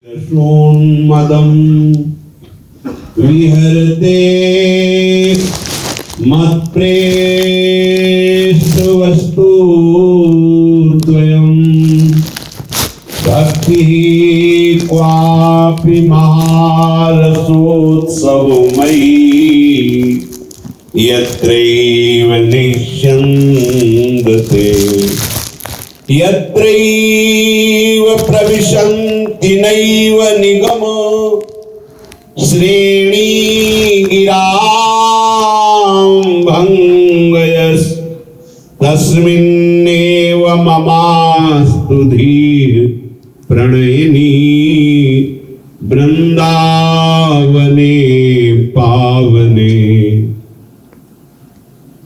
रसोन्मदं विहरते मत्प्रेष्ठवस्तुद्वयं भक्तिः क्वापि महारसोत्सवमयी यत्रैव निष्यन्दते यत्रैव प्रविशन्ति नैव निगम श्रेणीगिरां भङ्गयस् तस्मिन्नेव ममास्तु धीः प्रणयिनी वृन्दावने पावने।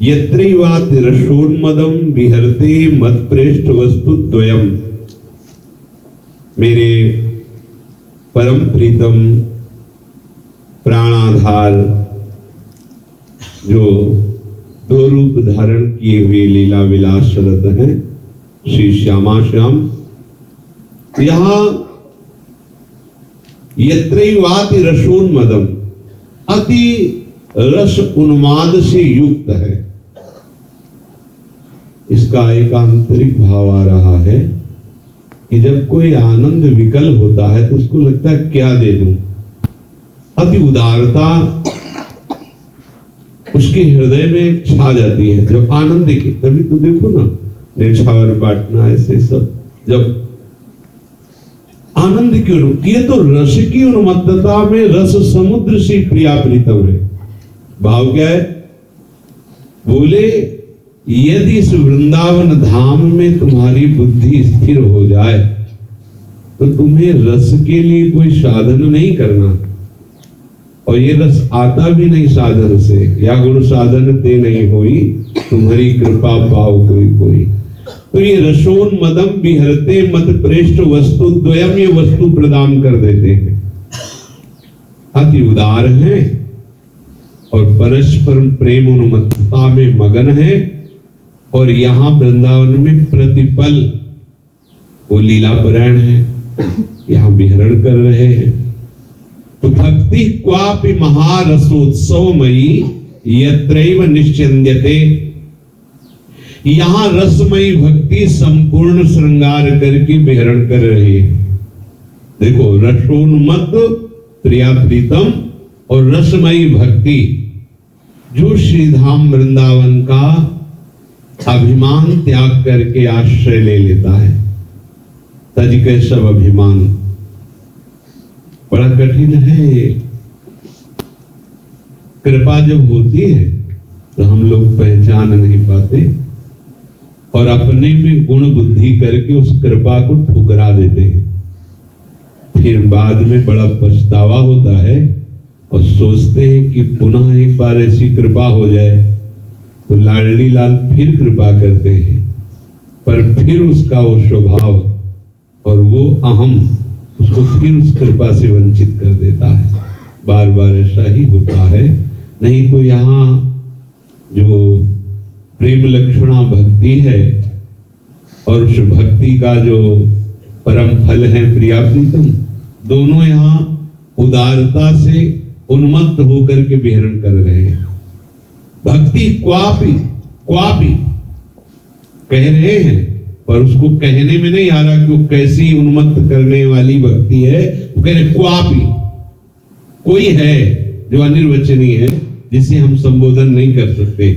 यत्रैवातिरसोन्मदं विहरते मत्प्रेष्ठ वस्तुद्वयम्। मेरे परम प्रीतम प्राणाधार जो दो रूप धारण किए हुए लीला विलासरत हैं श्री श्यामा श्याम, यहाँ यत्रैवातिरसोन्मदम अति रस उन्माद से युक्त है। इसका एक आंतरिक भाव आ रहा है कि जब कोई आनंद विकल होता है तो उसको लगता है क्या दे दूं। अति उदारता उसके हृदय में छा जाती है जब आनंद की। तभी तो देखो ना नेछावर बांटना ऐसे सब, जब आनंद की ये तो रस की उन्मत्तता में रस समुद्र से प्रिया प्रीतम है। भाव क्या है? बोले यदि इस वृंदावन धाम में तुम्हारी बुद्धि स्थिर हो जाए तो तुम्हें रस के लिए कोई साधन नहीं करना, और ये रस आता भी नहीं साधन से, या गुण साधन ते नहीं होई तुम्हारी कृपा पाव कोई। तो ये रसोन्मदम विहरते मत प्रेष्ठ वस्तु द्वयम, ये वस्तु प्रदान कर देते हैं। अति उदार हैं और परस्पर प्रेम उन्मत्तता में मगन है, और यहाँ वृंदावन में प्रतिपल वो लीलापरायण है, यहाँ विहरण कर रहे हैं। तो भक्ति क्वापि महारसोत्सवमयी यत्रैव निश्चिन्द्यते, यहाँ रसमयी भक्ति संपूर्ण श्रृंगार करके विहरण कर रही है। देखो रसोन्मत्त प्रिया प्रीतम और रसमयी भक्ति जो श्रीधाम वृंदावन का अभिमान त्याग करके आश्रय ले लेता है। तज के सब अभिमान बड़ा कठिन है। कृपा जब होती है तो हम लोग पहचान नहीं पाते और अपने में गुण बुद्धि करके उस कृपा को ठुकरा देते हैं। फिर बाद में बड़ा पछतावा होता है और सोचते हैं कि पुनः एक बार ऐसी कृपा हो जाए तो लाडली लाल फिर कृपा करते हैं, पर फिर उसका वो स्वभाव और वो अहम उसको फिर उस कृपा से वंचित कर देता है। बार बार ऐसा ही होता है। नहीं तो यहाँ जो प्रेम लक्षणा भक्ति है और उस भक्ति का जो परम फल है प्रिया प्रीतम, दोनों यहाँ उदारता से उन्मत्त होकर के विहरण कर रहे हैं। भक्ति क्वापि क्वापि कह रहे हैं, पर उसको कहने में नहीं आ रहा कि वो कैसी उन्मत्त करने वाली भक्ति है। वो कह रहे क्वापि, कोई है जो अनिर्वचनीय है जिसे हम संबोधन नहीं कर सकते।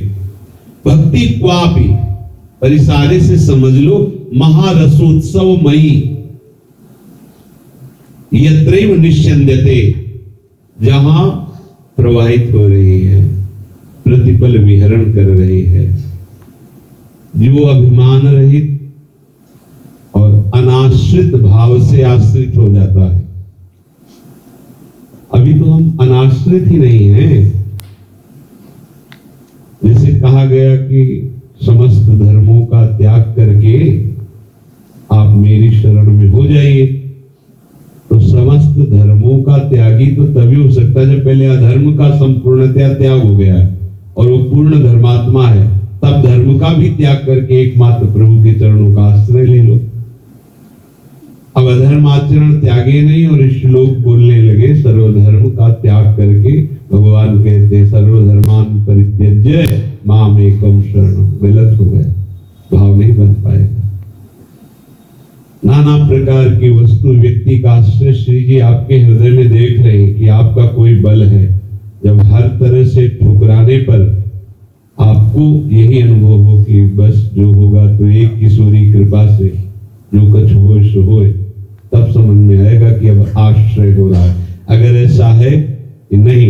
भक्ति क्वापि, पर इस आगे से समझ लो महारसोत्सवमयी यत्रैव निश्चिन्द्यते, जहां प्रवाहित हो रही है, प्रतिपल विहरण कर रही है, जो अभिमान रहित और अनाश्रित भाव से आश्रित हो जाता है। अभी तो हम अनाश्रित ही नहीं हैं। जैसे कहा गया कि समस्त धर्मों का त्याग करके आप मेरी शरण में हो जाइए, तो समस्त धर्मों का त्यागी तो तभी हो सकता है जब पहले अधर्म का संपूर्णतया त्याग हो गया है और वो पूर्ण धर्मात्मा है, तब धर्म का भी त्याग करके एकमात्र प्रभु के चरणों का आश्रय ले लो। अब अब अधर्म आचरण त्यागे नहीं, और श्लोक बोलने लगे सर्वधर्म का त्याग करके। भगवान कहते सर्वधर्मान परित्यज्य माम एकम शरणम। गलत हो गया, भाव नहीं बन पाएगा। नाना प्रकार की वस्तु व्यक्ति का आश्रय श्री जी आपके हृदय में देख रहे हैं कि आपका कोई बल है। जब हर तरह से ठुकराने पर आपको यही अनुभव हो कि बस जो होगा तो एक किशोरी कृपा से जो कुछ हो सो होए, तब समझ में आएगा कि अब आश्रय हो रहा है। अगर ऐसा है कि नहीं,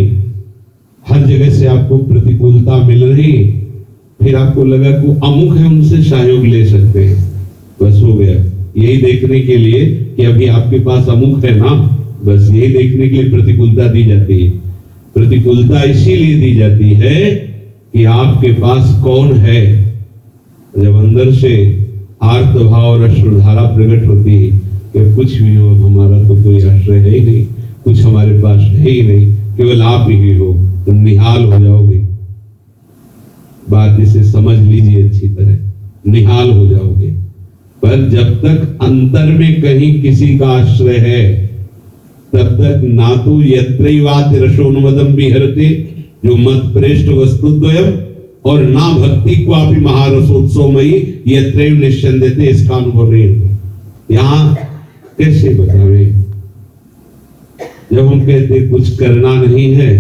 हर जगह से आपको प्रतिकूलता मिल रही, फिर आपको लगा कि अमुक है उनसे सहयोग ले सकते हैं, बस हो गया। यही देखने के लिए कि अभी आपके पास अमुक है ना, बस यही देखने के लिए प्रतिकूलता दी जाती है। प्रतिकूलता इसीलिए दी जाती है कि आपके पास कौन है। जब अंदर से आर्त भाव और अश्रुधारा प्रकट होती है कि कुछ भी हो, हमारा तो कोई आश्रय है ही नहीं, कुछ हमारे पास है ही नहीं, केवल आप ही हो, तुम निहाल हो जाओगे। बात इसे समझ लीजिए अच्छी तरह, निहाल हो जाओगे। पर जब तक अंतर में कहीं किसी का आश्रय है, तब तक ना तो यत्रैवात रसोन्मदम विहरते जो मत प्रेष्ठ वस्तुद्वयम, और ना भक्ति को आप ही महारसोत्सवमयी यत्रैव निश्चंदते, इसका अनुभव नहीं होगा। यहाँ कैसे बतावे, जब हम कहते कुछ करना नहीं है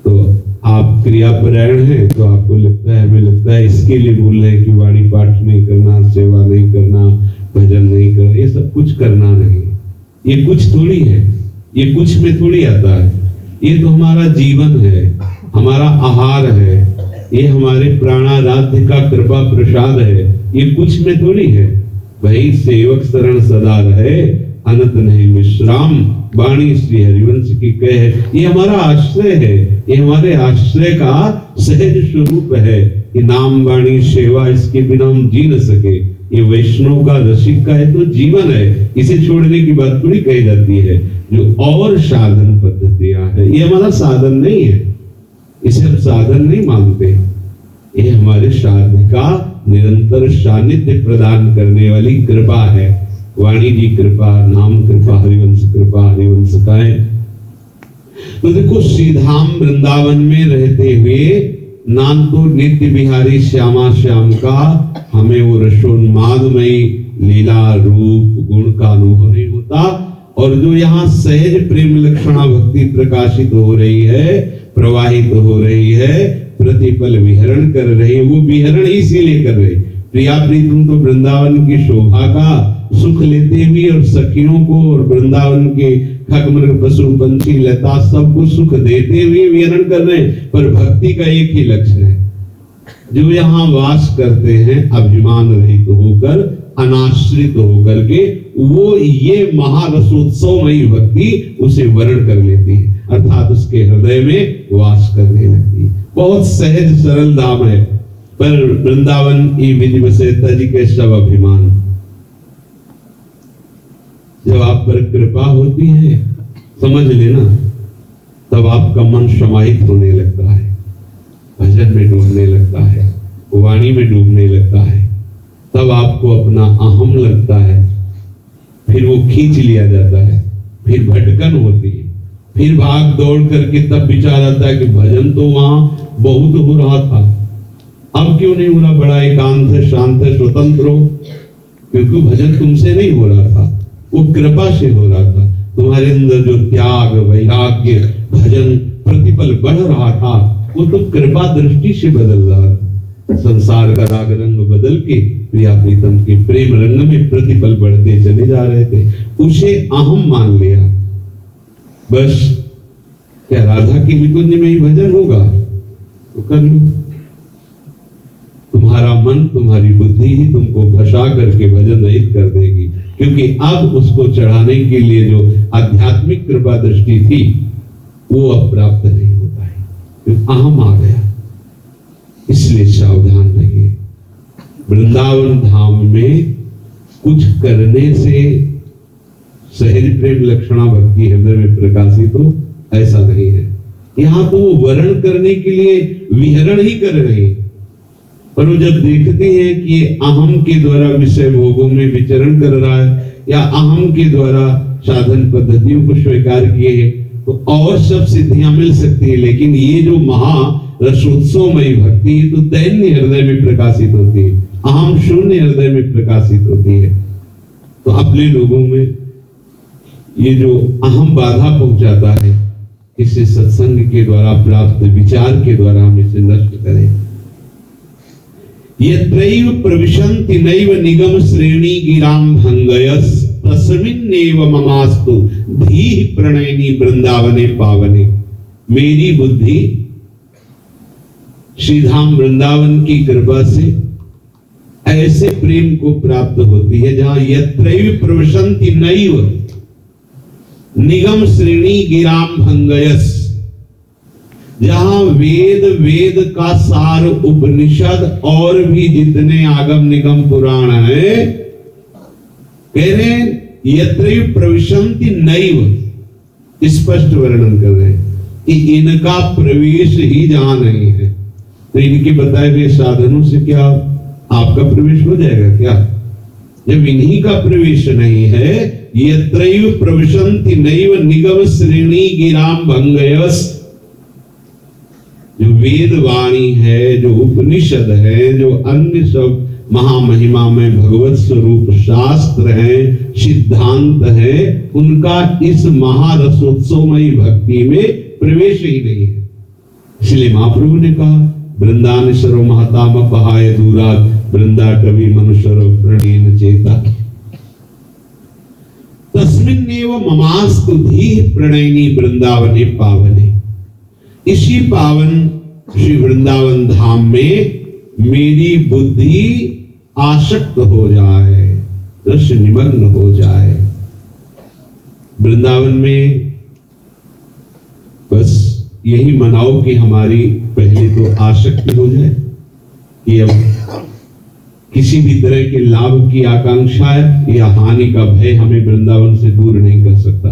तो आप क्रियापरायण हैं, तो आपको लगता है, हमें लगता है इसके लिए बोल रहे हैं कि वाणी पाठ नहीं करना, सेवा नहीं करना, भजन नहीं करना, ये सब कुछ करना नहीं। ये कुछ थोड़ी है, ये कुछ में थोड़ी आता है। ये तो हमारा जीवन है, हमारा आहार है, ये हमारे प्राणाराध्य का कृपा प्रसाद है। ये कुछ में थोड़ी है। वही सेवक शरण सदा रहे, अनंत नहीं विश्राम, वाणी श्री हरिवंश की कह। ये हमारा आश्रय है, ये हमारे आश्रय का सहज स्वरूप है कि नाम वाणी सेवा, इसके बिना हम जी न सके। ये वैष्णव का, रसिक का है तो जीवन है, इसे छोड़ने की बात थोड़ी कही जाती है। जो और साधन पद्धतियां है, ये हमारा साधन नहीं है, इसे हम साधन नहीं मानते। ये हमारे साधन का निरंतर सानिध्य प्रदान करने वाली कृपा है। वाणी जी कृपा, नाम कृपा, हरिवंश कृपा, हरिवंश का है। तो देखो, श्रीधाम वृंदावन में रहते हुए नाम तो नित्य बिहारी श्यामा श्याम का हमें वो रसोन्मादमयी लीला रूप गुण का अनुभव नहीं होता। और जो यहाँ सहज प्रेम लक्षणा भक्ति प्रकाशित हो रही है, प्रवाहित हो रही है, प्रतिपल विहरण कर रही है, वो विहरण इसीलिए कर रहे। प्रिया प्रीतम तो वृंदावन की शोभा का सुख लेते हुए और सखियों को और वृंदावन के खगमृग पशु पंछी लता सबको सुख देते हुए विहरण कर रहे हैं। पर भक्ति का एक ही लक्ष्य है, जो यहाँ वास करते हैं अभिमान रहित होकर, अनाश्रित होकर के, वो ये महारसोत्सवमयी भक्ति उसे वर्ण कर लेती है, अर्थात उसके हृदय में वास करने लगती है। बहुत सहज सरल धाम है, पर वृंदावन की विधि से तज के सब अभिमान। जब आप पर कृपा होती है, समझ लेना, तब आपका मन समाहित होने लगता है, भजन में डूबने लगता है, वाणी में डूबने लगता है। तब आपको अपना अहम लगता है, फिर वो खींच लिया जाता है, फिर भटकन होती है, फिर भाग दौड़ करके तब विचार आता है कि भजन तो वहां बहुत हो रहा था, अब क्यों नहीं हो रहा? बड़ा एकांत है, शांत है, स्वतंत्र हो। क्योंकि भजन तुमसे नहीं हो रहा था, वो कृपा से हो रहा था। तुम्हारे अंदर जो त्याग, वैराग्य, भजन प्रतिपल बढ़ रहा था, वो तो कृपा दृष्टि से बदल रहा था। संसार का राग रंग बदल के प्रिया प्रीतम के प्रेम रंग में प्रतिपल बढ़ते चले जा रहे थे। उसे अहम मान लिया। बस क्या राधा की निकुंज में ही भजन होगा तो कर लो। तुम्हारा मन, तुम्हारी बुद्धि ही तुमको फंसा करके भजन रहित कर देगी, क्योंकि अब उसको चढ़ाने के लिए जो आध्यात्मिक कृपा दृष्टि थी वो अब प्राप्त नहीं हो पाई, क्योंकि अहम आ गया। इसलिए सावधान रहिए। वृंदावन धाम में कुछ करने से सहज प्रेम लक्षणा भक्ति हृदय में प्रकाशित हो, ऐसा नहीं है। यहाँ तो वो वर्ण करने के लिए विहरण ही कर रहे हैं, पर वो जब देखते हैं कि ये अहम के द्वारा विषय भोगों में विचरण कर रहा है, या अहम के द्वारा साधन पद्धतियों को स्वीकार किए हैं तो और सब सिद्धियां मिल सकती है, लेकिन ये जो महा रसोत्सवमयी भक्ति तो दैन्य हृदय में प्रकाशित होती है, अहम शून्य हृदय में प्रकाशित होती है। तो अपने लोगों में ये जो अहम बाधा पहुंचाता है, इसे सत्संग के द्वारा प्राप्त विचार के द्वारा हम इसे नष्ट करें। यत्रैव प्रविशन्ति नैव निगम श्रेणी गिराम भंगयस तस्मिन्नेव ममास्तु धीः प्रणयिनी वृंदावने पावने। मेरी बुद्धि श्री धाम वृंदावन की कृपा से ऐसे प्रेम को प्राप्त होती है जहां यत्रैव प्रविशन्ति नैव निगम श्रेणी गिराम भंगयस, जहां वेद का सार उपनिषद और भी जितने आगम निगम पुराण है, कह रहे हैं यत्रैव प्रविशन्ति नैव, स्पष्ट वर्णन कर रहे हैं कि इनका प्रवेश ही जहां नहीं है। तो इनके बताए हुए साधनों से क्या आपका प्रवेश हो जाएगा क्या? जब इन्हीं का प्रवेश नहीं है, यत्रैव प्रविशन्ति नैव निगम श्रेणी गिराम भंगयस, जो वेद वाणी है, जो उपनिषद है, जो अन्य सब महामहिमा में भगवत स्वरूप शास्त्र है, सिद्धांत है, उनका इस महारसोत्सवमयी भक्ति में प्रवेश ही नहीं है। इसलिए महाप्रभु ने कहा वृंदान सर्व महताम पहाय दूरा वृंदा कवि मनुष्य प्रणीन चेता तस्मिन्नेव ममास्तु धीः प्रणयिनी वृंदावने पावने। इसी पावन श्री वृंदावन धाम में मेरी बुद्धि आसक्त हो जाए, रस निमग्न हो जाए। वृंदावन में बस यही मनाओ कि हमारी पहले तो आसक्ति हो जाए कि अब किसी भी तरह के लाभ की आकांक्षा या हानि का भय हमें वृंदावन से दूर नहीं कर सकता।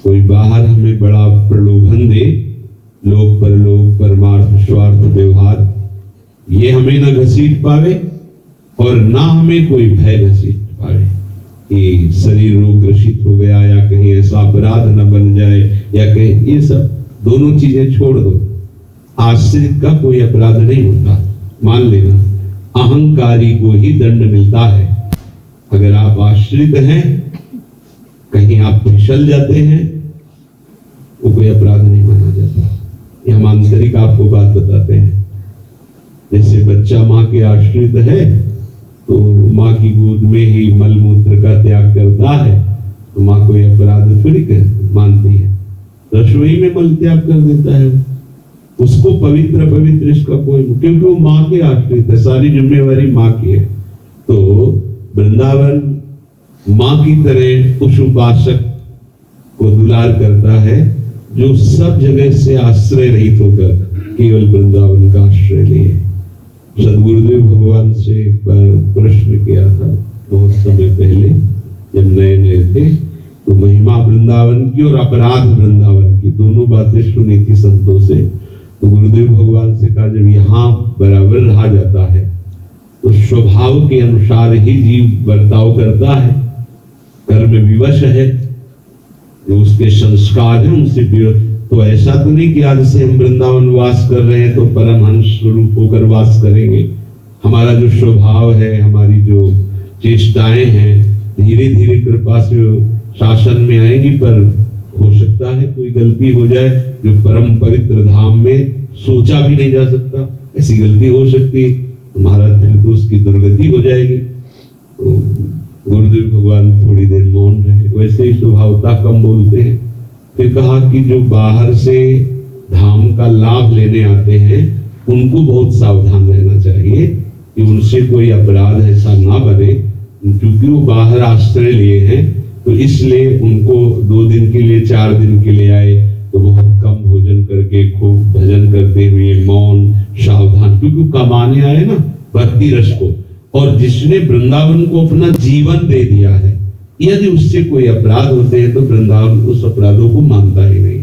कोई बाहर हमें बड़ा प्रलोभन दे, लोक परलोक परमार्थ स्वार्थ व्यवहार, ये हमें न घसीट पावे और ना हमें कोई भय घसीट पावे कि शरीर रोग ग्रसित हो गया या कहीं ऐसा अपराध न बन जाए या कहीं, ये सब दोनों चीजें छोड़ दो। आश्रित का कोई अपराध नहीं होता, मान लेना, अहंकारी को ही दंड मिलता है। अगर आप आश्रित हैं, कहीं आप फिसल जाते हैं, वो कोई अपराध नहीं माना जाता। ये हम आंतरिक आपको बात बताते हैं। जैसे बच्चा माँ के आश्रित है तो माँ की गोद में ही मल मूत्र का त्याग करता है, तो माँ कोई अपराध थोड़ी मानती है। रसोई में मल त्याग कर देता है, उसको पवित्र इसका कोई, क्योंकि वो माँ के आश्रित है, सारी जिम्मेवारी माँ की है। तो वृंदावन माँ की तरह उस उपासक को दुलार करता है जो सब जगह से आश्रय रहित होकर केवल वृंदावन का आश्रय लिए। सदगुरुदेव भगवान से एक बार प्रश्न किया था बहुत समय पहले, जब नए नए थे, तो महिमा वृंदावन की और अपराध वृंदावन की दोनों बातें सुनी थी संतों से। तो गुरुदेव भगवान से कहा जब यहाँ बराबर रहा जाता है तो स्वभाव के अनुसार ही जीव बर्ताव करता है, कर्म विवश है, जो उसके संस्कार हैं उनसे तो ऐसा तो नहीं कि आज से हम वृंदावन वास कर रहे हैं तो परमहंस स्वरूप होकर वास करेंगे। हमारा जो स्वभाव है, हमारी जो चेष्टाएं हैं, धीरे धीरे कृपा से शासन में आएगी, पर हो सकता है कोई गलती हो जाए जो परम पवित्र धाम में सोचा भी नहीं जा सकता, ऐसी गलती हो सकती है, महाराज फिर तो उसकी दुर्गति हो जाएगी। तो गुरुदेव भगवान थोड़ी देर मौन रहे, वैसे ही स्वभावता कम बोलते हैं। फिर कहा कि जो बाहर से धाम का लाभ लेने आते हैं उनको बहुत सावधान रहना चाहिए कि उनसे कोई अपराध ऐसा ना बने, क्योंकि वो बाहर आश्रय लिए हैं, तो इसलिए उनको 2 दिन के लिए 4 दिन के लिए आए तो बहुत कम भोजन करके खूब भजन करते हुए मौन सावधान, क्योंकि कमाने आए ना भक्ति रस को, और जिसने वृंदावन को अपना जीवन दे दिया है, यदि उससे कोई अपराध होते हैं तो वृंदावन उस अपराधों को मानता ही नहीं।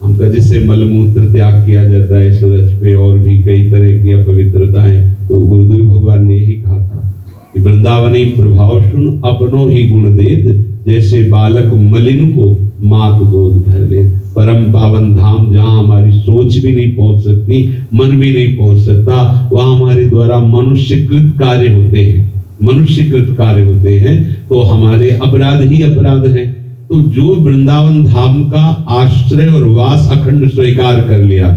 हमका जैसे मलमूत्र त्याग किया जाता है, सूरज पे और भी कई तरह की अपवित्रताएं, तो गुरुदेव भगवान ने यही कहा था वृंदावनी प्रभाव सुन अपनो ही गुण देत, जैसे बालक मलिन को मात गोद भर ले। परम पावन धाम जहाँ हमारी सोच भी नहीं पहुंच सकती, मन भी नहीं पहुंच सकता, वहां हमारे द्वारा मनुष्यकृत कार्य होते हैं, मनुष्यकृत कार्य होते हैं, तो हमारे अपराध ही अपराध हैं। तो जो वृंदावन धाम का आश्रय और वास अखंड स्वीकार कर लिया,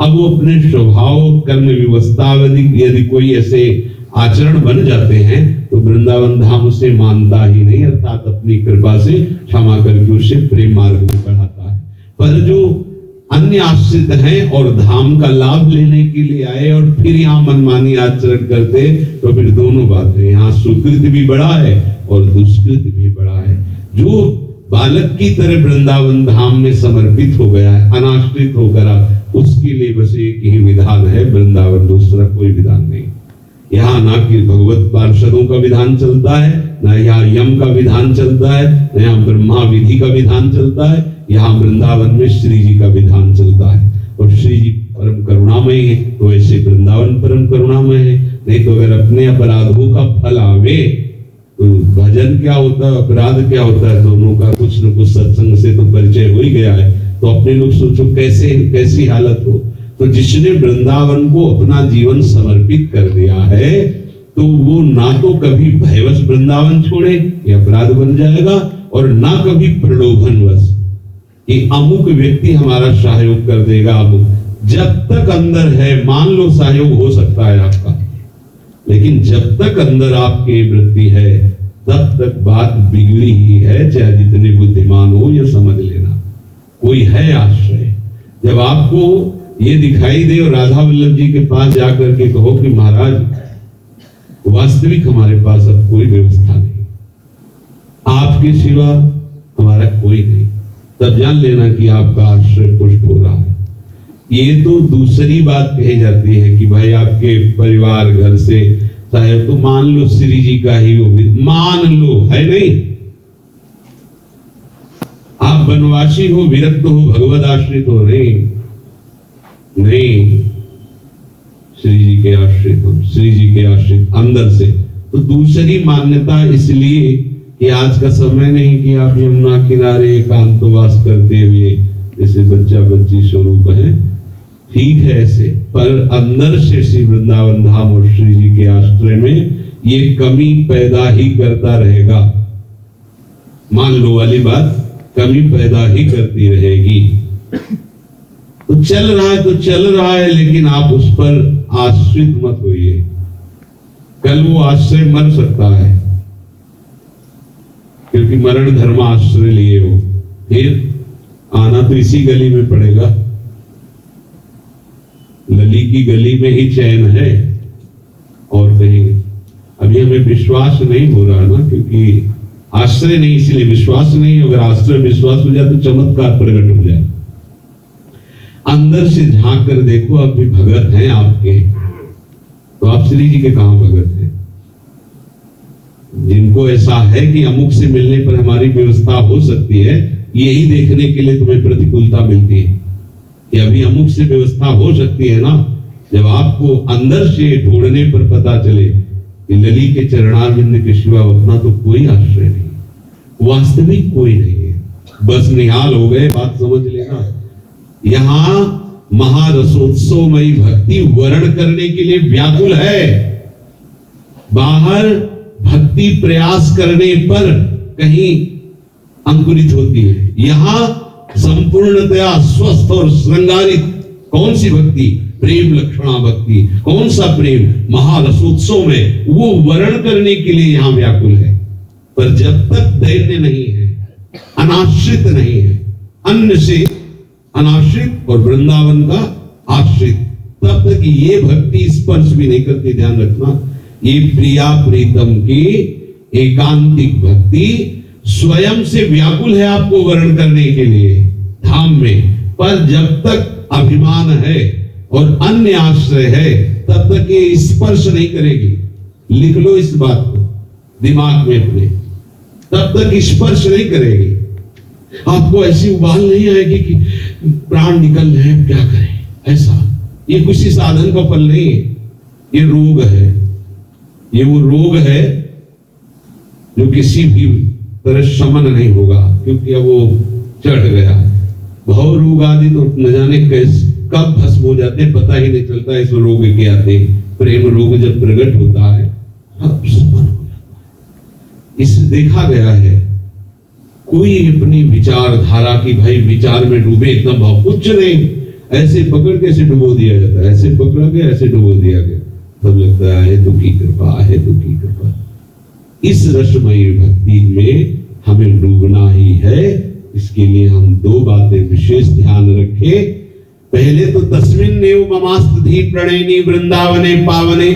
अब वो अपने स्वभाव कर्म व्यवस्था यदि कोई ऐसे आचरण बन जाते हैं तो वृंदावन धाम उसे मानता ही नहीं, अर्थात अपनी कृपा से क्षमा करके उसे प्रेम मार्ग में बढ़ाता है। पर जो अन्य आश्रित हैं और धाम का लाभ लेने के लिए आए और फिर यहाँ मनमानी आचरण करते, तो फिर दोनों बात है, यहाँ सुकृत भी बड़ा है और दुष्कृत भी बड़ा है। जो बालक की तरह वृंदावन धाम में समर्पित हो गया है, अनाश्रित होकर, उसके लिए बस एक ही विधान है वृंदावन, दूसरा कोई विधान नहीं। यहाँ ना कि भगवत पार्षदों का विधान चलता है, ना यहाँ यम का विधान चलता है, ना यहाँ ब्रह्मा विधि का विधान चलता है, यहाँ वृंदावन में श्री जी का विधान चलता है। और श्री जी परम करुणामय है, तो ऐसे वृंदावन परम करुणामय है। नहीं तो अगर अपने अपराधों का फल आवे तो भजन क्या होता है, अपराध क्या होता है, दोनों का कुछ न कुछ सत्संग से तो परिचय हो ही गया है। तो अपने लोग सोचो कैसी हालत हो। तो जिसने वृंदावन को अपना जीवन समर्पित कर दिया है, तो वो ना तो कभी भयवश वृंदावन छोड़े, ये अपराध बन जाएगा, और ना कभी प्रलोभनवश कि अमुक व्यक्ति हमारा सहयोग कर देगा। अमुक जब तक अंदर है, मान लो सहयोग हो सकता है आपका, लेकिन जब तक अंदर आपकी वृत्ति है तब तक बात बिगड़ी ही है, चाहे जितने बुद्धिमान हो ये समझ लेना। कोई है आश्रय, जब आपको ये दिखाई दे और राधा वल्लभ जी के पास जाकर के कहो कि महाराज वास्तविक हमारे पास अब कोई व्यवस्था नहीं, आपके सिवा हमारा कोई नहीं, तब जान लेना कि आपका आश्रय पुष्ट हो रहा है। ये तो दूसरी बात कही जाती है कि भाई आपके परिवार घर से चाहे तो मान लो श्री जी का ही वो मान लो, है नहीं, आप वनवासी हो, विरक्त हो, भगवत आश्रित हो, नहीं, श्री जी के आश्रित हो, श्री जी के आश्रित अंदर से। तो दूसरी मान्यता इसलिए कि आज का समय नहीं कि आप यमुना किनारे एकांतवास करते हुए जैसे बच्चा बच्ची स्वरूप है, ठीक है ऐसे, पर अंदर से श्री वृंदावन धाम और श्री जी के आश्रय में ये कमी पैदा ही करता रहेगा। मान लो वाली बात, कमी पैदा ही करती रहेगी। तो चल रहा है तो चल रहा है, लेकिन आप उस पर आश्रित मत होइए, कल वो आश्रय मर सकता है, क्योंकि मरण धर्म आश्रय लिए हो, फिर आना तो इसी गली में पड़ेगा। लली की गली में ही चैन है और कहीं। अभी हमें विश्वास नहीं हो रहा ना, क्योंकि आश्रय नहीं, इसलिए विश्वास नहीं। अगर आश्रय विश्वास हो जाए तो चमत्कार प्रकट हो जाए। अंदर से झांक कर देखो, अब भी भगत हैं आपके, तो आप श्री जी के कहां भगत हैं? जिनको ऐसा है कि अमुक से मिलने पर हमारी व्यवस्था हो सकती है, यही देखने के लिए तुम्हें प्रतिकूलता मिलती है कि अभी अमुक से व्यवस्था हो सकती है ना। जब आपको अंदर से ढूंढने पर पता चले कि लली के चरणारविंद के सिवा अपना तो कोई आश्रय नहीं, वास्तविक कोई नहीं है, बस निहाल हो गए, बात समझ लेना। यहाँ महारसोत्सवमयी भक्ति वर्ण करने के लिए व्याकुल है। बाहर भक्ति प्रयास करने पर कहीं अंकुरित होती है, यहाँ संपूर्णतया स्वस्थ और श्रृंगारित कौन सी भक्ति? प्रेम लक्षणा भक्ति। कौन सा प्रेम? महारसोत्सव में वो वर्ण करने के लिए यहाँ व्याकुल है। पर जब तक दैन्य नहीं है, अनाश्रित नहीं है, अन्य से अनाश्रित और वृंदावन का आश्रित, तब तक ये भक्ति स्पर्श भी नहीं करती। ध्यान रखना, ये प्रिया प्रीतम की एकांतिक भक्ति स्वयं से व्याकुल है आपको वर्ण करने के लिए धाम में, पर जब तक अभिमान है और अन्य आश्रय है तब तक ये स्पर्श नहीं करेगी। लिख लो इस बात को दिमाग में अपने, तब तक स्पर्श नहीं करेगी। आपको ऐसी उबाल नहीं आएगी कि प्राण निकल रहे हैं, क्या करें, ऐसा। ये किसी साधन का फल नहीं है, ये रोग है। ये वो रोग है जो किसी भी तरह शमन नहीं होगा, क्योंकि अब वो चढ़ गया। भव रोग आदि तो न जाने कैसे कब भस्म हो जाते हैं, पता ही नहीं चलता। इस रोग के आते प्रेम रोग जब प्रकट होता है तब शमन हो जाता है। इसे देखा गया है। कोई अपनी विचारधारा की भाई विचार में डूबे एकदम भाव, कुछ नहीं, ऐसे पकड़ के ऐसे डुबो दिया जाता है, ऐसे पकड़ा गया ऐसे डुबो दिया गया, तब लगता है तो की कृपा है, तो की कृपा। इस रसमयी भक्ति में हमें डूबना ही है। इसके लिए हम दो बातें विशेष ध्यान रखें। पहले तो तस्मिन्नेव ममास्तधि प्रणयिनी वृंदावने पावने,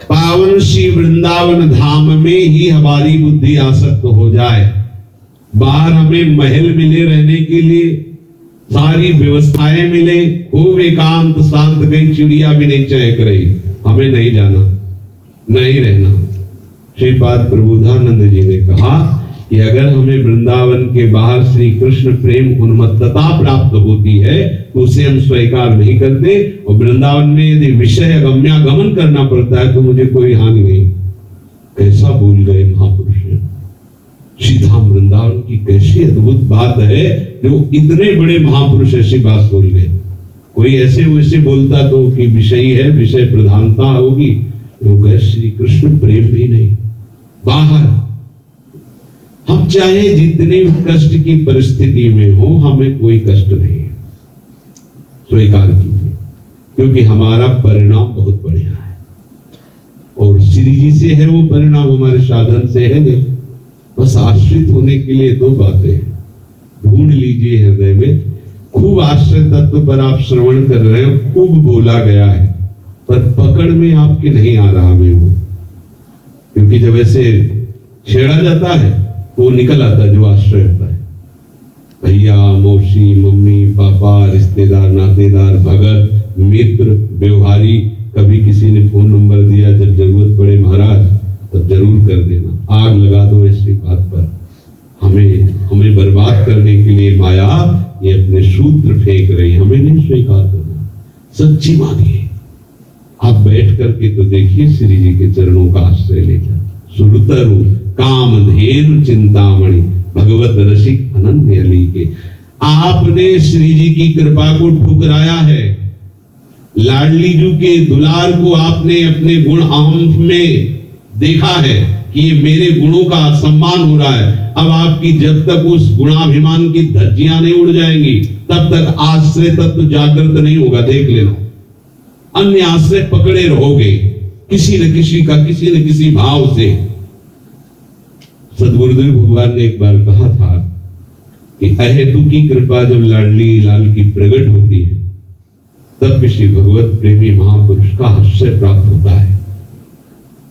पावन श्री वृंदावन धाम में ही हमारी बुद्धि आसक्त हो जाए। बाहर हमें महल मिले रहने के लिए, सारी व्यवस्थाएं मिले, खूब एकांत शांत, कहीं चिड़िया भी नहीं चहक रही, हमें नहीं जाना, नहीं रहना। श्रीपाद प्रबोधानंद जी ने कहा कि अगर हमें वृंदावन के बाहर श्री कृष्ण प्रेम उन्मत्तता प्राप्त होती है तो उसे हम स्वीकार नहीं करते, और वृंदावन में यदि विषय गम्यागमन करना पड़ता है तो मुझे कोई हानि नहीं। कैसा बोल गए महापुरुष ने। श्रीधाम वृंदावन की कैसी अद्भुत बात है, जो इतने बड़े महापुरुष ऐसी बात बोल गए। कोई ऐसे वैसे बोलता तो कि विषय है, विषय प्रधानता होगी, तो श्री कृष्ण प्रेम भी नहीं। बाहर हम चाहे जितने कष्ट की परिस्थिति में हो, हमें कोई कष्ट नहीं है, स्वीकार कीजिए, क्योंकि हमारा परिणाम बहुत बढ़िया है और श्री जी से है वो परिणाम, हमारे साधन से है नहीं। बस आश्रित होने के लिए दो बातें ढूंढ लीजिए हृदय में। खूब आश्रय तत्व पर आप श्रवण कर रहे हो, खूब बोला गया है, पर पकड़ में आपके नहीं आ रहा में वो, क्योंकि जब ऐसे छेड़ा जाता है तो निकल आता है जो आश्रय होता है। भैया, मौसी, मम्मी, पापा, रिश्तेदार, नातेदार, भगत, मित्र, व्यवहारी, कभी किसी ने फोन नंबर दिया, जब जरूरत पड़े महाराज तब जरूर कर देना। आग लगा दो ऐसी बात पर। हमें बर्बाद करने के लिए माया ये अपने सूत्र फेंक रही, हमें नहीं स्वीकार करना। सच्ची मानिए, आप बैठ करके तो देखिए श्री जी के चरणों का आश्रय लेकर। सुरतरु कामधेनु चिंतामणि भगवत रसिक अनन्य लीके। आपने श्री जी की कृपा को ठुकराया है, लाडली जी के दुलार को आपने अपने गुण अहम में देखा है कि ये मेरे गुणों का सम्मान हो रहा है। अब आपकी जब तक उस गुणाभिमान की धज्जियां नहीं उड़ जाएंगी तब तक आश्रय तत्व जागृत नहीं होगा। देख लेना, अन्य आश्रय पकड़े रहोगे किसी न किसी भाव से। सदगुरुदेव भगवान ने एक बार कहा था कि अहेतु की कृपा जब लाडली लाल की प्रकट होती है तब किसी भगवत प्रेमी महापुरुष का आश्रय प्राप्त होता है।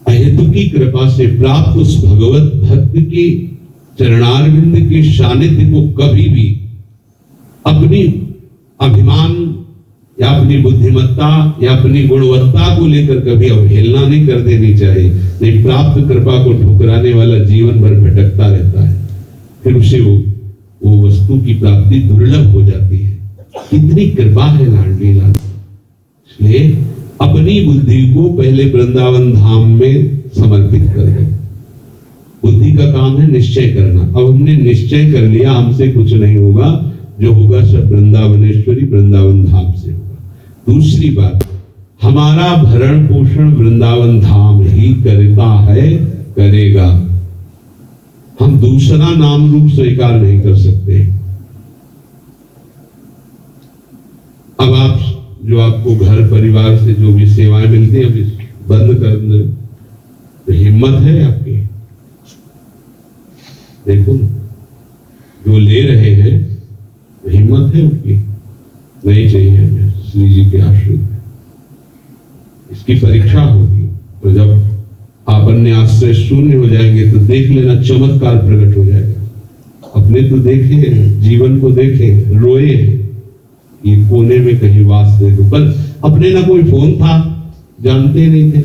अहेतु की कृपा से प्राप्त उस भगवत भक्त के चरणारविंद के सानिध्य को कभी भी अपनी अभिमान या अपनी बुद्धिमत्ता या अपनी गुणवत्ता को लेकर कभी अवहेलना नहीं कर देनी चाहिए। नहीं, प्राप्त कृपा को ठुकराने वाला जीवन भर भटकता रहता है, फिर उसे वो वस्तु की प्राप्ति दुर्लभ हो जाती है। कितनी कृपा है लाडली लाल। इसलिए अपनी बुद्धि को पहले वृंदावन धाम में समर्पित कर दो। बुद्धि का काम है निश्चय करना। अब हमने निश्चय कर लिया, हमसे कुछ नहीं होगा, जो होगा सब वृंदावनेश्वरी वृंदावन धाम से होगा। दूसरी बात, हमारा भरण पोषण वृंदावन धाम ही करता है, करेगा। हम दूसरा नाम रूप स्वीकार नहीं कर सकते। अब आप जो आपको घर परिवार से जो भी सेवाएं मिलती है अभी बंद कर दे, तो हिम्मत है आपकी। देखो जो ले रहे हैं हिम्मत है उनकी, नहीं चाहिए हमें श्री जी के आश्रित। इसकी परीक्षा होगी, तो जब आप अन्य आश्रय शून्य हो जाएंगे तो देख लेना चमत्कार प्रकट हो जाएगा। अपने तो देखे, जीवन को देखे, रोए, ये कोने में कहीं वास दे दो। पर अपने ना कोई फोन था, जानते नहीं थे,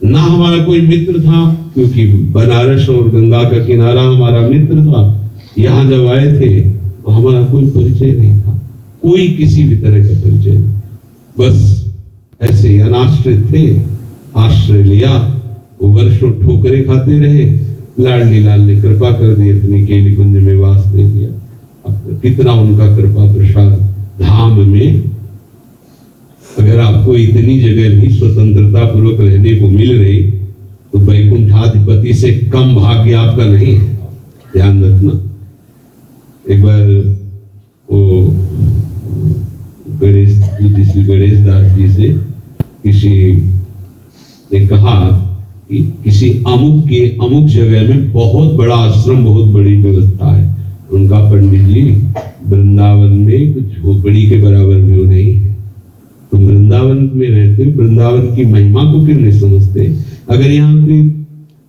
ना हमारा कोई मित्र था, क्योंकि बनारस और गंगा का किनारा हमारा मित्र था। यहाँ जब आए थे तो हमारा कोई परिचय नहीं था, कोई किसी भी तरह का परिचय नहीं। बस ऐसे ही अनाश्रित थे, आश्रय लिया, वो वर्षों ठोकरे खाते रहे, लाडली लाल ने कृपा कर दी, अपनी केली कुंज में वास दे दिया। अब कितना उनका कृपा प्रसाद धाम में। अगर आपको इतनी जगह भी स्वतंत्रता पूर्वक रहने को मिल रही तो वैकुंठाधिपति से कम भाग्य आपका नहीं है, ध्यान रखना। एक बार वो गणेश दास जी से किसी ने कहा कि किसी अमुक जगह में बहुत बड़ा आश्रम, बहुत बड़ी व्यवस्था है। उनका पंडित जी, वृंदावन में कुछ झोपड़ी के बराबर भी वो नहीं है। तुम वृंदावन में रहते हो, वृंदावन की महिमा को क्यों नहीं समझते? अगर यहाँ कोई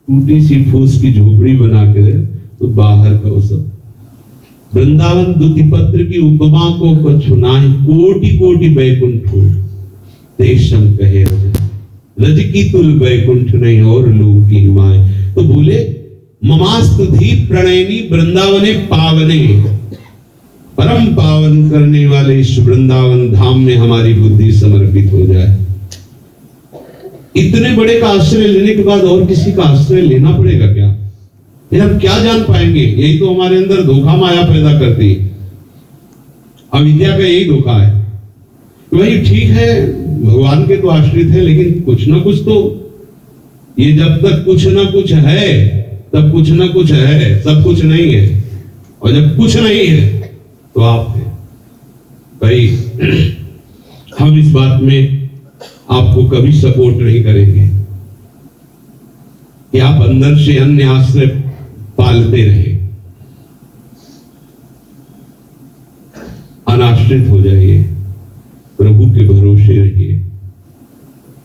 टूटी सी फूस की झोपड़ी बना कर तो बाहर का वो सब। वृंदावन दुति पत्र की उपमा को कछुनाहि, कोटि कोटि वैकुंठ देशम कहे रज की तुल वैकुंठ नहीं और लोक की हिमाय। तो बोले ममास्तु धी प्रणयनी वृंदावने पावने, परम पावन करने वाले इस वृंदावन धाम में हमारी बुद्धि समर्पित हो जाए। इतने बड़े का आश्रय लेने के बाद और किसी का आश्रय लेना पड़ेगा क्या? फिर हम क्या जान पाएंगे? यही तो हमारे अंदर धोखा माया पैदा करती है। अविद्या का यही धोखा है। वही ठीक है, भगवान के तो आश्रित है, लेकिन कुछ ना कुछ तो, ये जब तक कुछ ना कुछ है तब कुछ ना कुछ है, सब कुछ नहीं है। और जब कुछ नहीं है तो आप है। भाई हम इस बात में आपको कभी सपोर्ट नहीं करेंगे कि आप अंदर से अन्य आश्रय पालते रहे। अनाश्रित हो जाइए, प्रभु के भरोसे रहिए।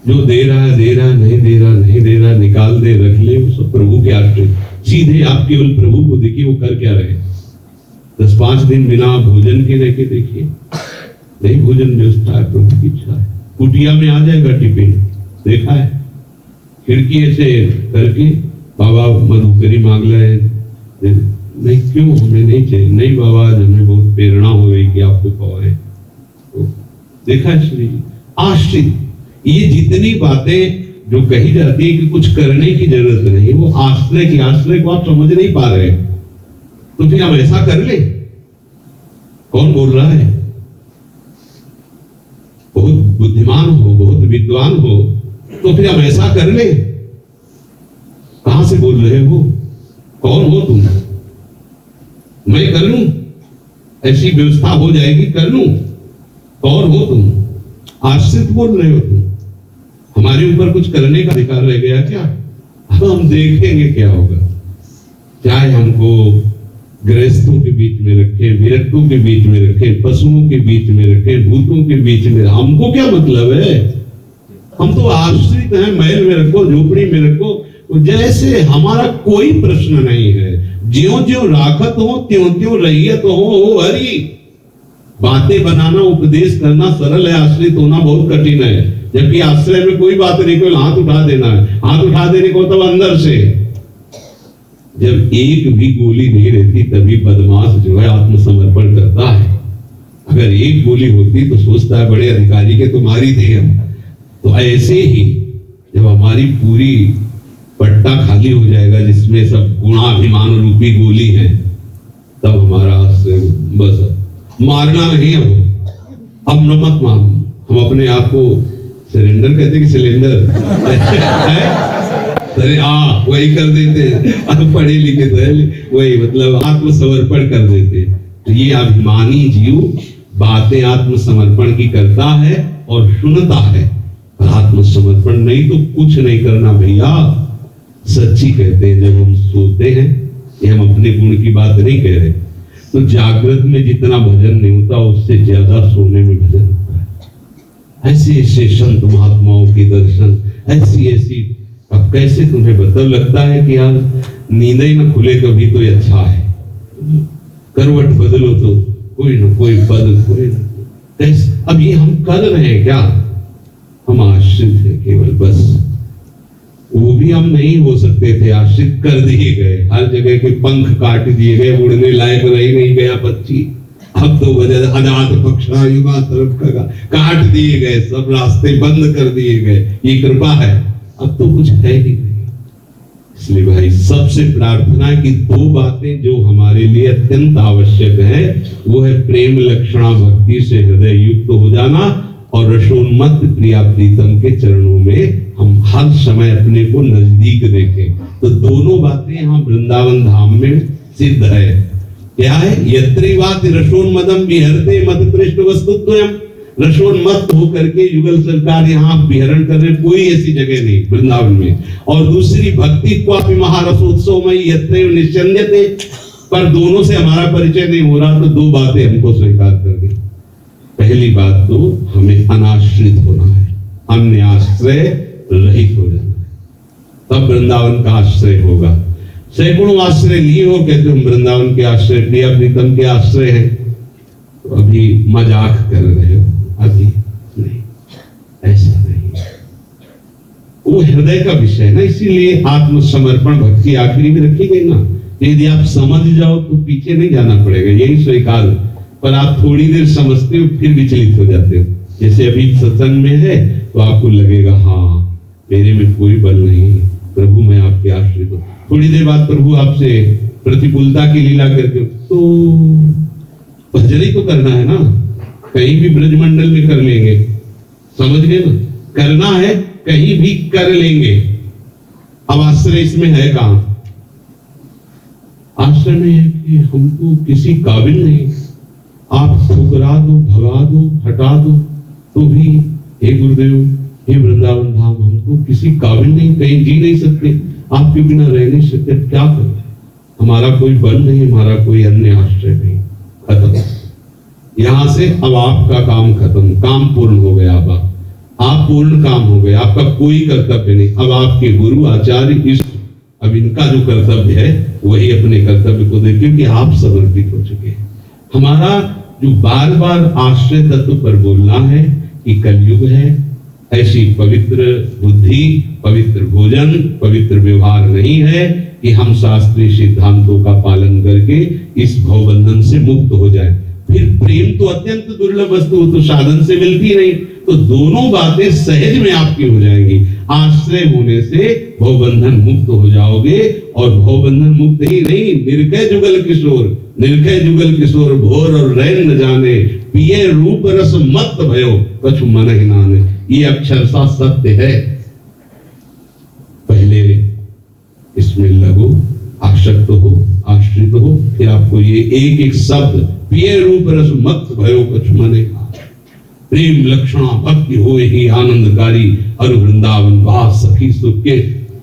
जो दे रहा है दे रहा, नहीं दे रहा नहीं दे रहा, निकाल दे रख ले, वो सब प्रभु के आश्रित। सीधे आप केवल प्रभु को देखिए, वो कर क्या रहे। 10-5 दिन बिना भोजन के रह के देखिए, नहीं भोजन व्यवस्था है, प्रभु की इच्छा है। कुटिया में आ जाएगा टिफिन, देखा है, खिड़की ऐसे करके बाबा मधुकरी मांग रहे, नहीं क्यों, हमें नहीं चाहिए, नहीं बाबा आज हमें बहुत प्रेरणा हो गई कि आपको खवाए। तो देखा है श्री आश्रित। ये जितनी बातें जो कही जाती है कि कुछ करने की जरूरत नहीं, वो आश्रय की, आश्रय को आप समझ नहीं पा रहे। तो फिर हम ऐसा कर ले, कौन बोल रहा है? बहुत बुद्धिमान हो, बहुत विद्वान हो, तो फिर हम ऐसा कर ले। कहां से बोल रहे हो? कौन हो तुम? मैं कर लूं, ऐसी व्यवस्था हो जाएगी, कर लूं? कौन हो तुम? आश्रित बोल रहे हो तुम। हमारे ऊपर कुछ करने का अधिकार रह गया क्या? अब हम देखेंगे क्या होगा। चाहे हमको गृहस्थों के बीच में रखे, विरक्तों के बीच में रखे, पशुओं के बीच में रखे, भूतों के बीच में, हमको क्या मतलब है? हम तो आश्रित हैं। महल में रखो, झोपड़ी में रखो, जैसे हमारा कोई प्रश्न नहीं है। ज्यों ज्यों राखत हो त्यों त्यों रहियत हो हरि। बातें बनाना, उपदेश करना सरल है, आश्रित होना बहुत कठिन है। जबकि आश्रय में कोई बात नहीं, कोई हाथ उठा देना है। हाथ उठा देने को तब अंदर से, जब एक भी गोली नहीं रहती तभी बदमाश जो है आत्मसमर्पण करता है। अगर एक गोली होती तो सोचता है बड़े अधिकारी के तो मार ही थे हम। तो ऐसे ही जब हमारी पूरी पट्टा खाली हो जाएगा जिसमें सब गुणाभिमान रूपी गोली है, तब हमारा बस मारना नहीं है। अब न मत मारो, हम अपने आप को सिलेंडर कहते कि सिलेंडर अरे वही कर देते। अब पढ़े लिखे तो वही, मतलब आत्मसमर्पण कर देते। तो ये अभिमानी जीव बातें आत्मसमर्पण की करता है और सुनता है, पर आत्मसमर्पण नहीं तो कुछ नहीं करना भैया। सच्ची कहते हैं, जब हम सोते हैं, ये हम अपने गुण की बात नहीं कह रहे, तो जागृत में जितना भजन नहीं होता उससे ज्यादा सोने में भजन होता है। ऐसे ऐसे संत महात्माओं के दर्शन, ऐसी ऐसी, अब कैसे तुम्हें मतलब लगता है कि यार नींद ही न खुले कभी तो ये अच्छा है। करवट बदलो तो कोई न कोई पद, कोई न। अब ये हम कर रहे हैं क्या? हम आश्रित है केवल, बस। वो भी हम नहीं हो सकते थे, आश्रित कर दिए गए। हर जगह के पंख काट दिए गए, उड़ने लायक रह नहीं गया पक्षी। अब तो वजह अजात पक्षा युवा तरफ काट दिए गए, सब रास्ते बंद कर दिए गए। ये कृपा है, अब तो कुछ है ही नहीं। इसलिए भाई सबसे प्रार्थना है कि दो बातें जो हमारे लिए अत्यंत आवश्यक है वो है प्रेम लक्षणा भक्ति से हृदय युक्त हो जाना और रसोन्मत्त प्रिया प्रीतम के चरणों में हम हर समय अपने को नजदीक देखें। तो दोनों बातें यहाँ वृंदावन धाम में सिद्ध है। क्या है? यत्रिवाति रसोन्मदम विहरते मत पृष्ठ वस्तुत्वयम्। रसोन्मत्त होकर के युगल सरकार यहाँ विहरण कर रहे, कोई ऐसी जगह नहीं वृंदावन में। और दूसरी भक्ति क्वापि महारसोत्सवमयी यत्रैव निश्चन्द्यते। पर दोनों से हमारा परिचय नहीं हो रहा, तो दो बातें हमको स्वीकार करनी। पहली बात तो हमें अनाश्रित होना है, अन्य आश्रय रहित हो जाना है, तब वृंदावन का आश्रय होगा। सैकड़ों आश्रय लिए हो, कहते हम वृंदावन के आश्रय प्रिया प्रीतम के आश्रय हैं, तो अभी मजाक कर रहे हो, अभी नहीं, ऐसा नहीं। वो हृदय का विषय है ना, इसीलिए आत्मसमर्पण भक्ति आखिरी में रखी गई ना। यदि आप समझ जाओ तो पीछे नहीं जाना पड़ेगा, यही स्वीकार। पर आप थोड़ी देर समझते हो फिर विचलित हो जाते हो। जैसे अभी सत्संग में है तो आपको लगेगा हाँ मेरे में कोई बल नहीं, प्रभु मैं आपके आश्रित हूं। थोड़ी देर बाद प्रभु आपसे प्रतिकूलता की लीला करके, तो भजन ही तो करना है ना, कहीं भी ब्रजमंडल में कर लेंगे, समझ गए ना, करना है कहीं भी कर लेंगे। अब आश्रय इसमें है कहां? आश्रय में है कि हमको किसी काबिल नहीं, आप ठुकरा दो, भगा दो, हटा दो, तो भी हे गुरुदेव, हे वृंदावन धाम, हमको किसी काबिल नहीं, कहीं जी नहीं सकते, आपके बिना रह नहीं सकते, क्या करें? हमारा कोई बल नहीं, हमारा कोई अन्य आश्रय नहीं, खत्म। यहां से अब आपका काम खत्म, काम पूर्ण हो गया। अब आप पूर्ण काम हो गए, आपका कोई कर्तव्य नहीं। अब आपके गुरु आचार्य इस अब इनका जो कर्तव्य है वही अपने कर्तव्य को दे, क्योंकि आप समर्पित हो चुके हैं। हमारा जो बार बार आश्रय तत्व पर बोलना है कि कलयुग है, ऐसी पवित्र बुद्धि, पवित्र भोजन, पवित्र व्यवहार नहीं है कि हम शास्त्रीय सिद्धांतों का पालन करके इस भवबंधन से मुक्त हो जाए। फिर प्रेम तो अत्यंत दुर्लभ वस्तु, तो साधन से मिलती नहीं। तो दोनों बातें सहज में आपकी हो जाएंगी। आश्रय होने से भवबंधन मुक्त हो जाओगे, और भवबंधन मुक्त ही नहीं, निर्कय जुगल किशोर, निर्कय जुगल किशोर भोर और रैन न जाने, पिए रूप रस मत भयो कछु मन ही नाने। ये अक्षरशः सत्य है। पहले इसमें लगो, आसक्त हो, आश्रित हो, फिर आपको ये एक एक शब्द पिए रूप रस मत भयो कछु मन ही नाने, प्रेम लक्षणा भक्ति होए ही आनंदकारी, और वृंदावन वास सखी सुख के।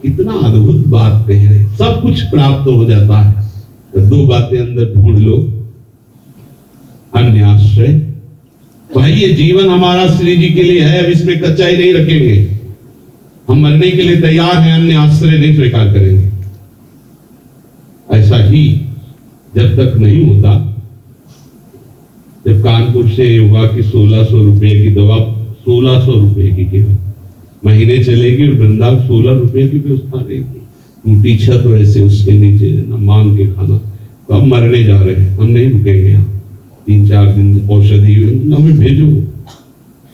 इतना अद्भुत बात कह रहे, सब कुछ प्राप्त हो जाता है। तो दो बातें अंदर ढूंढ लो, अन्य आश्रय। भाई ये जीवन हमारा श्री जी के लिए है, अब इसमें कच्चाई नहीं रखेंगे। हम मरने के लिए तैयार हैं, अन्य आश्रय नहीं स्वीकार करेंगे। ऐसा ही जब तक नहीं होता, जब कानपुर से हुआ कि 1600 रुपए की दवा, 1600 रुपए की केवल महीने चलेगी, और वृंदावन 16 रुपए की व्यवस्था रहेगी, टूटी छत वैसे उसके नीचे न मांग के खाना। तो अब मरने जा रहे हैं, हम नहीं रुकेंगे यहाँ, 3-4 दिन औषधि हमें भेजो।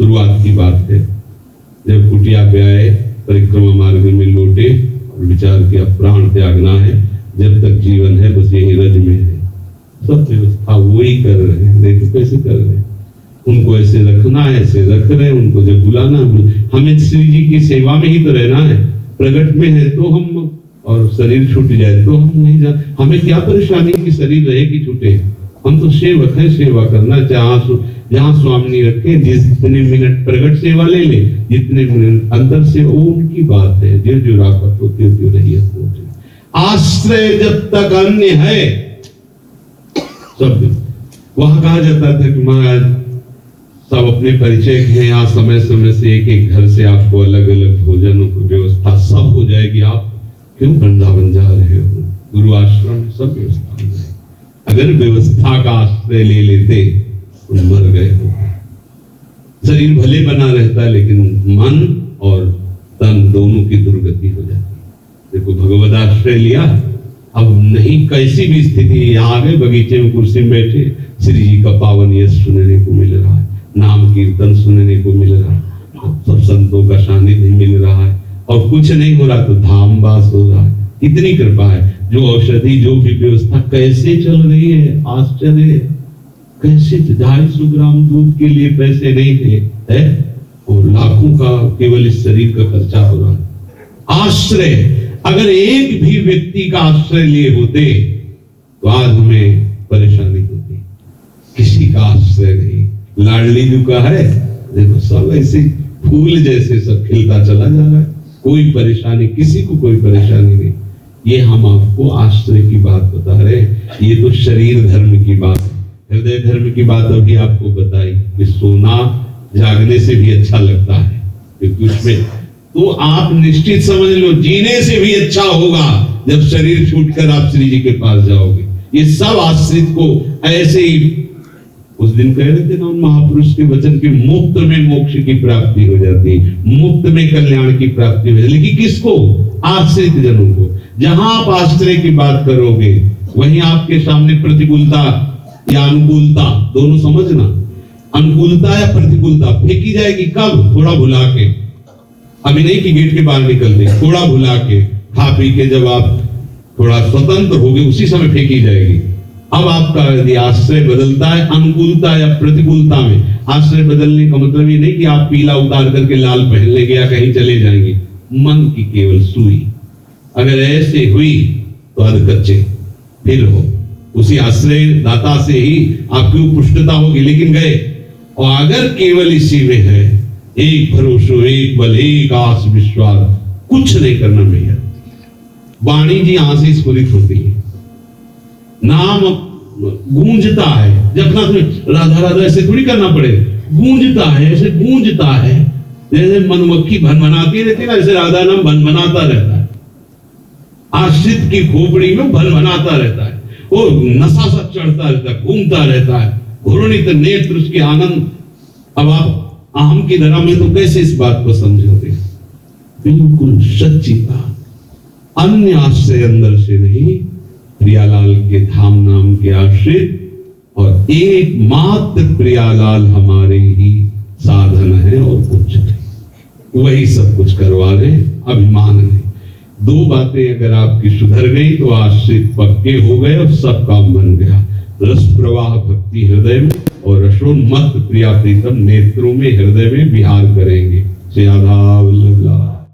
शुरुआत की बात है, जब कुटिया पे आए, परिक्रमा मार्ग में लौटे और विचार किया प्राण त्यागना है, जब तक जीवन है बस यही रज में है। सब व्यवस्था वही कर रहे हैं, देखो कैसे कर रहे हैं। उनको ऐसे रखना है, ऐसे रख रहे हैं, उनको जब बुलाना, हमें श्री जी की सेवा में ही तो रहना है। प्रगट में है तो हम, और शरीर छूट जाए तो हम नहीं जा, हमें क्या परेशानी कि शरीर रहे कि छूटे। हम तो सेवक है, सेवा करना जहाँ स्वामी रखे, जितने मिनट प्रगट सेवा ले ले, जितने मिनट अंदर से, वो उनकी बात है। जो जो राकत होती है रही है। आश्रय जब तक अन्य है, सब वहां कहा जाता था कि महाराज सब अपने परिचय के यहाँ, समय समय से एक एक घर से आपको अलग अलग भोजन व्यवस्था सब हो जाएगी। आप क्यों वृंदावन जा रहे हो? गुरु आश्रम में सब व्यवस्था हो जाएगी। अगर व्यवस्था का आश्रय ले लेते तो मर गए हो। शरीर भले बना रहता है, लेकिन मन और तन दोनों की दुर्गति हो जाती। देखो भगवत आश्रय लिया, अब नहीं, कैसी भी स्थिति, यहाँ आ गए, बगीचे में कुर्सी में बैठे, श्री जी का पावन यश सुनने को मिल रहा है, नाम कीर्तन सुनने को मिल रहा है, सब संतों का सानिध्य मिल रहा है, और कुछ नहीं हो रहा तो धाम वास हो रहा है। इतनी कृपा है। जो औषधि, जो भी व्यवस्था कैसे चल रही है, आश्चर्य। कैसे 250 ग्राम दूध के लिए पैसे नहीं थे, है? और लाखों का केवल इस शरीर का खर्चा हो रहा है। आश्रय, अगर एक भी व्यक्ति का आश्रय लिए होते तो आज हमें परेशानी होती। किसी का आश्रय नहीं। लाडली जी का है, देखो सब ऐसे फूल जैसे सब खिलता चला जा रहा है, कोई परेशानी, किसी को कोई परेशानी नहीं। ये हम आपको आश्रय की बात बता रहे हैं। ये तो शरीर धर्म की बात है। हृदय धर्म की बात अभी आपको बताई कि सोना जागने से भी अच्छा लगता है, क्योंकि उसमें तो आप निश्चित समझ लो जीने से भी अच्छा होगा जब शरीर छूटकर आप श्री जी के पास जाओगे। ये सब आश्रित को ऐसे ही उस दिन कह रहे थे ना उन महापुरुष के वचन की, मुक्त में मोक्ष की प्राप्ति हो जाती है, मुक्त में कल्याण की प्राप्ति हो जाती है। लेकिन किसको? आश्रित जनों को। जहां आप आश्रय की बात करोगे वहीं आपके सामने प्रतिकूलता या अनुकूलता, दोनों समझना, अनुकूलता या प्रतिकूलता फेंकी जाएगी। कब? थोड़ा भुला के, अभी नहीं कि गेट के बाहर निकलते, थोड़ा भुला के, खा पी के जब आप थोड़ा स्वतंत्र होगे उसी समय फेंकी जाएगी। अब आपका यदि आश्रय बदलता है अनुकूलता या प्रतिकूलता में, आश्रय बदलने का मतलब ये नहीं कि आप पीला उतार करके लाल पहन लेंगे या कहीं चले जाएंगे। मन की केवल सुई अगर ऐसे हुई तो अधकच्चे फिर हो, उसी आश्रय दाता से ही आपकी पुष्टता होगी। लेकिन गए, और अगर केवल इसी में है, एक भरोसो, एक बल, एक आस विश्वास, कुछ नहीं करना भैया। वाणी जी यहां से स्फुरित होती है, नाम गूंजता है। जब तक राधा राधा ऐसे थोड़ी करना पड़े, गूंजता है, ऐसे गूंजता है, जैसे मधुमक्खी भनभनाती रहती है ना, ऐसे राधा नाम भनभनाता रहता है। आश्रित की खोपड़ी में भनभनाता रहता है, वो नशा सा चढ़ता रहता है, घूमता रहता है, घूर्णित नेत्र उसके आनंद। अब आप अहम की धरा में तो कैसे इस बात को समझोगे? बिल्कुल सच्ची बात। अन्य आश्रय अंदर से नहीं, प्रियालाल के धाम नाम के आश्रित, और एकमात्र प्रियालाल हमारे ही साधन है और कुछ नहीं। वही सब कुछ करवा रहे, अभिमान नहीं। दो बातें अगर आपकी सुधर गई तो आश्रित पक्के हो गए और सब काम बन गया। रस प्रवाह भक्ति हृदय में और रसोन्मत्त प्रिया प्रीतम नेत्रों में, हृदय में विहार करेंगे। श्री राधा वल्लभ।